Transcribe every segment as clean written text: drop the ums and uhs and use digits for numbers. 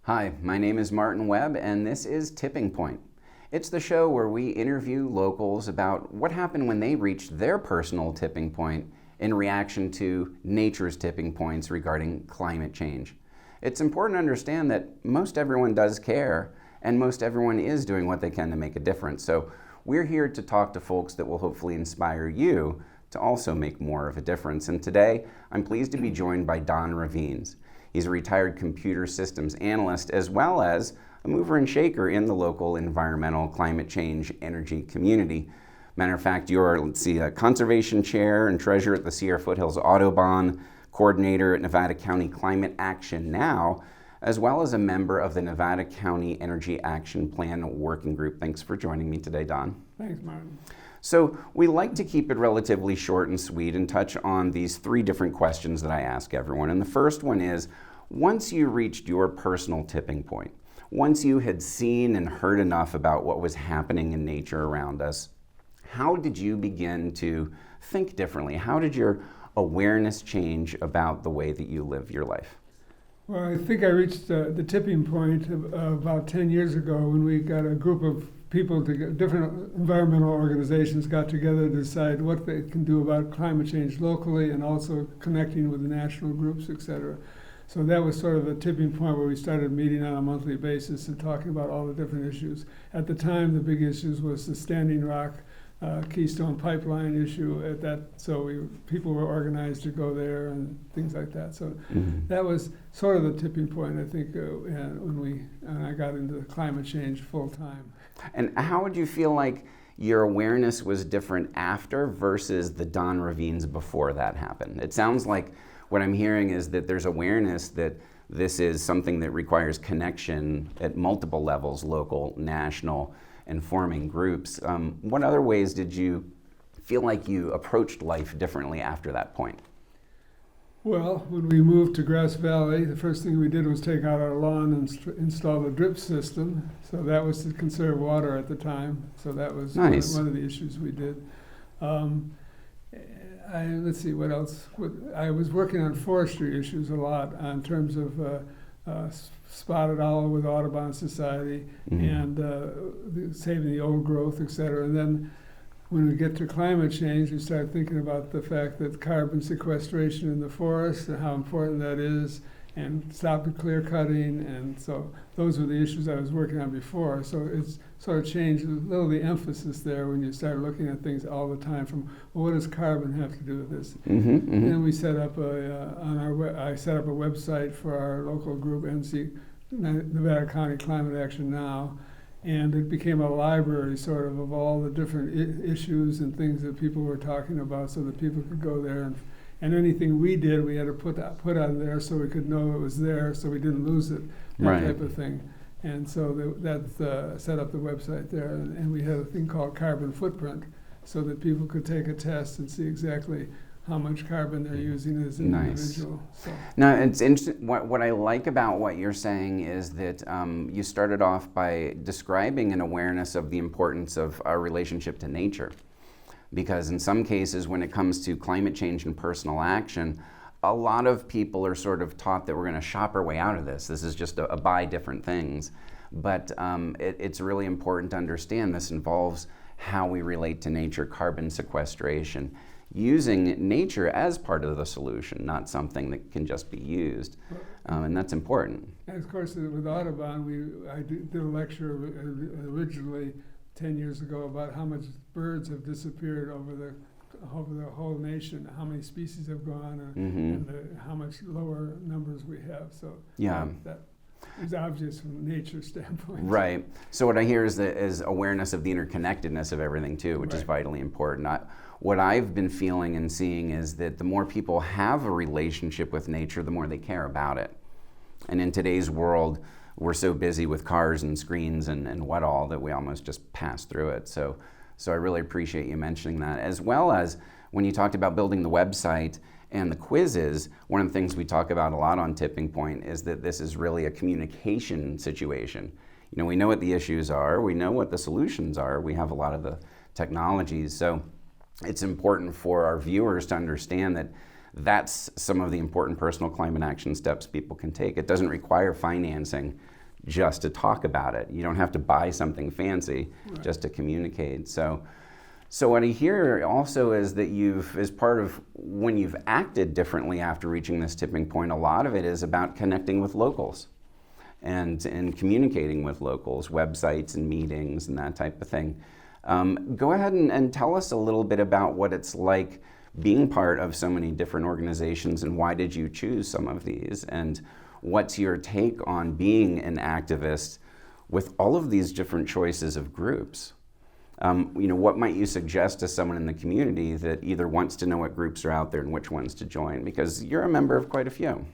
Hi, my name is Martin Webb, and this is Tipping Point. It's the show where we interview locals about what happened when they reached their personal tipping point in reaction to nature's tipping points regarding climate change. It's important to understand that most everyone does care, and most everyone is doing what they can to make a difference. So we're here to talk to folks that will hopefully inspire you to also make more of a difference. And today, I'm pleased to be joined by Don Rivenes. He's a retired computer systems analyst as well as a mover and shaker in the local environmental climate change energy community. Matter of fact, you're, a conservation chair and treasurer at the Sierra Foothills Audubon, coordinator at Nevada County Climate Action Now, as well as a member of the Nevada County Energy Action Plan Working Group. Thanks for joining me today, Don. Thanks, Martin. So we like to keep it relatively short and sweet and touch on these three different questions that I ask everyone. And the first one is, once you reached your personal tipping point, once you had seen and heard enough about what was happening in nature around us, how did you begin to think differently? How did your awareness change about the way that you live your life? Well, I think I reached the tipping point about 10 years ago when we got a group of people, different environmental organizations got together to decide what they can do about climate change locally and also connecting with the national groups, et cetera. So that was sort of a tipping point where we started meeting on a monthly basis and talking about all the different issues. At the time, the big issues was the Standing Rock Keystone Pipeline issue. People were organized to go there and things like that. So that was sort of the tipping point, I think, when I got into climate change full time. And how would you feel like your awareness was different after versus the Don Rivenes before that happened? It sounds like what I'm hearing is that there's awareness that this is something that requires connection at multiple levels, local, national, and forming groups. What other ways did you feel like you approached life differently after that point? Well, when we moved to Grass Valley, the first thing we did was take out our lawn and install a drip system. So that was to conserve water at the time. So that was nice. one of the issues we did. Let's see, what else? I was working on forestry issues a lot in terms of spotted owl with Audubon Society and saving the old growth, et cetera. And then when we get to climate change, we start thinking about the fact that carbon sequestration in the forest and how important that is, and stop the clear cutting. And so those were the issues I was working on before. So it's sort of changed a little the emphasis there when you start looking at things all the time from, well, what does carbon have to do with this? And then we set up I set up a website for our local group, Nevada County Climate Action Now, and it became a library sort of all the different issues and things that people were talking about so that people could go there and anything we did, we had to put on there so we could know it was there, so we didn't lose it, type of thing. And so that set up the website there, and we had a thing called Carbon Footprint, so that people could take a test and see exactly how much carbon they're using as an individual. So. Now, it's interesting. What I like about what you're saying is that you started off by describing an awareness of the importance of our relationship to nature. Because in some cases, when it comes to climate change and personal action, a lot of people are sort of taught that we're going to shop our way out of this. This is just a buy different things. But it's really important to understand this involves how we relate to nature, carbon sequestration, using nature as part of the solution, not something that can just be used. And that's important. And of course, with Audubon, I did a lecture originally 10 years ago about how much birds have disappeared over the whole nation, how many species have gone, and how much lower numbers we have. So that is obvious from nature's standpoint. Right. So what I hear is awareness of the interconnectedness of everything too, which is vitally important. What I've been feeling and seeing is that the more people have a relationship with nature, the more they care about it. And in today's world, we're so busy with cars and screens and what all that we almost just pass through it. So I really appreciate you mentioning that. As well as when you talked about building the website and the quizzes, one of the things we talk about a lot on Tipping Point is that this is really a communication situation. You know, we know what the issues are, we know what the solutions are, we have a lot of the technologies. So it's important for our viewers to understand that that's some of the important personal climate action steps people can take. It doesn't require financing just to talk about it. You don't have to buy something fancy Right. just to communicate. So what I hear also is that as part of when you've acted differently after reaching this tipping point, a lot of it is about connecting with locals and communicating with locals, websites and meetings and that type of thing. Go ahead and tell us a little bit about what it's like being part of so many different organizations, and why did you choose some of these, and what's your take on being an activist with all of these different choices of groups? What might you suggest to someone in the community that either wants to know what groups are out there and which ones to join? Because you're a member of quite a few.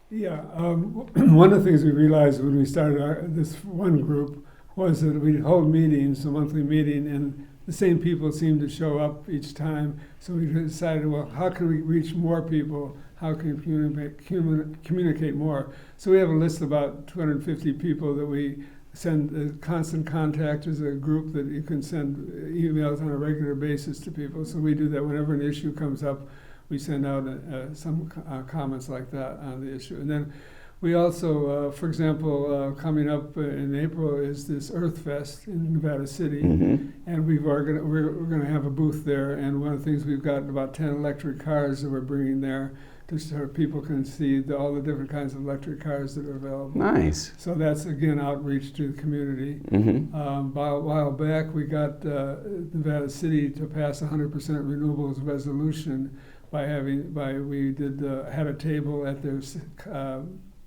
Yeah, one of the things we realized when we started this one group was that we'd hold meetings, a monthly meeting, and the same people seemed to show up each time. So we decided, well, how can we reach more people? How can we communicate more? So we have a list of about 250 people that we send constant contact as a group that you can send emails on a regular basis to people. So we do that whenever an issue comes up. We send out some comments like that on the issue. And then we also, for example, coming up in April is this Earth Fest in Nevada City. Mm-hmm. And we're going to have a booth there. And one of the things, we've got about 10 electric cars that we're bringing there, just so people can see all the different kinds of electric cars that are available. Nice. So that's, again, outreach to the community. Mm-hmm. A while back, we got Nevada City to pass 100% renewables resolution had a table at their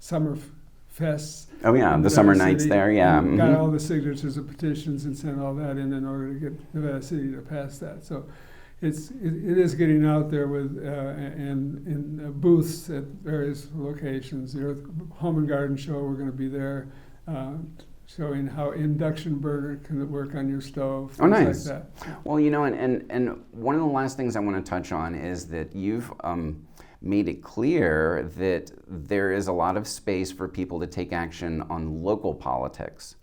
summer fests. Oh yeah, the summer nights City, there, yeah. Got Mm-hmm. all the signatures of petitions and sent all that in order to get Nevada City to pass that. So it is getting out there with in booths at various locations. The Earth Home and Garden Show, we're going to be there, showing how induction burner can work on your stove. Oh, nice. Like that. Well, and one of the last things I want to touch on is that you've made it clear that there is a lot of space for people to take action on local politics.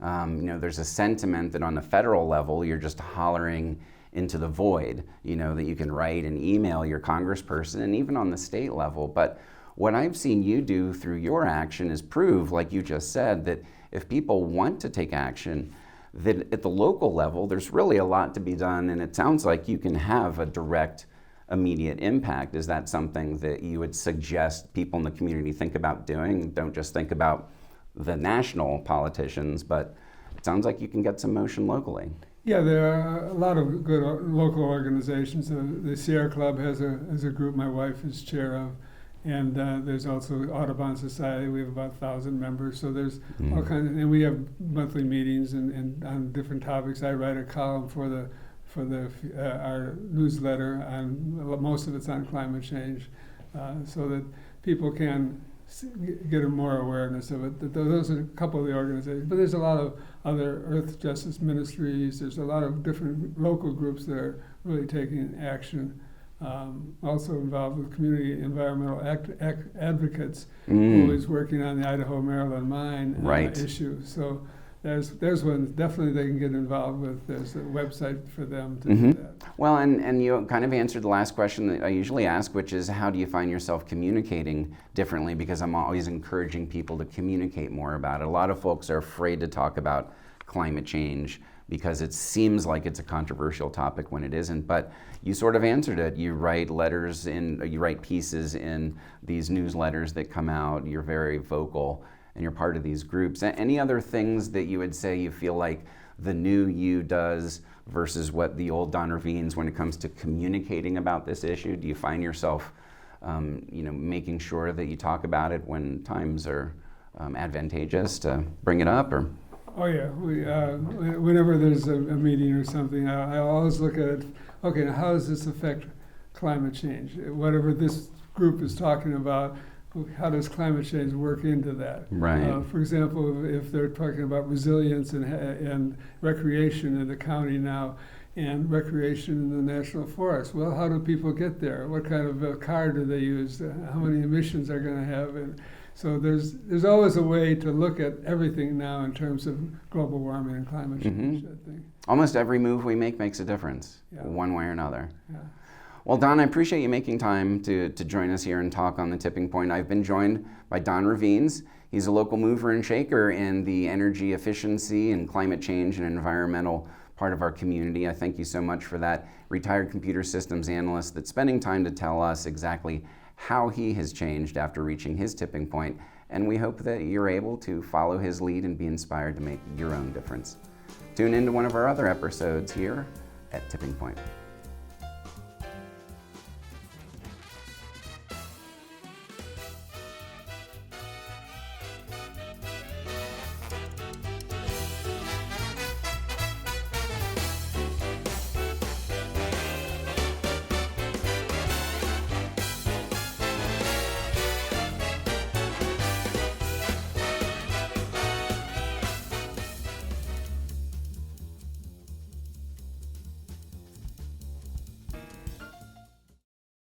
Mm-hmm. There's a sentiment that on the federal level, you're just hollering into the void, that you can write and email your congressperson, and even on the state level. But what I've seen you do through your action is prove, like you just said, that if people want to take action, that at the local level, there's really a lot to be done, and it sounds like you can have a direct, immediate impact. Is that something that you would suggest people in the community think about doing? Don't just think about the national politicians, but it sounds like you can get some motion locally. Yeah, there are a lot of good local organizations. The Sierra Club has a group my wife is chair of, and there's also Audubon Society. We have about 1,000 members, so there's all kinds and we have monthly meetings and on different topics. I write a column for our newsletter, and most of it's on climate change, so that people can get more awareness of it. Those are a couple of the organizations, but there's a lot of other Earth Justice Ministries. There's a lot of different local groups that are really taking action. Also involved with community environmental advocates, who is working on the Idaho-Maryland mine issue. So there's one definitely they can get involved with. There's a website for them to do that. Well, and you kind of answered the last question that I usually ask, which is how do you find yourself communicating differently? Because I'm always encouraging people to communicate more about it. A lot of folks are afraid to talk about climate change because it seems like it's a controversial topic when it isn't. But you sort of answered it. You write you write pieces in these newsletters that come out. You're very vocal, and you're part of these groups. Any other things that you would say you feel like the new you does versus what the old Don Rivenes when it comes to communicating about this issue? Do you find yourself, making sure that you talk about it when times are advantageous to bring it up? Or Oh yeah, whenever there's a meeting or something, I always look at it. Okay, now how does this affect climate change? Whatever this group is talking about, how does climate change work into that? Right. For example, if they're talking about resilience and recreation in the county now, and recreation in the national forest, well, how do people get there? What kind of a car do they use? How many emissions are going to have? And so there's always a way to look at everything now in terms of global warming and climate change, I think. Almost every move we make makes a difference, Yeah. one way or another. Yeah. Well, Don, I appreciate you making time to join us here and talk on the tipping point. I've been joined by Don Rivenes. He's a local mover and shaker in the energy efficiency and climate change and environmental part of our community. I thank you so much for that. Retired computer systems analyst that's spending time to tell us exactly how he has changed after reaching his tipping point. And we hope that you're able to follow his lead and be inspired to make your own difference. Tune into one of our other episodes here at Tipping Point.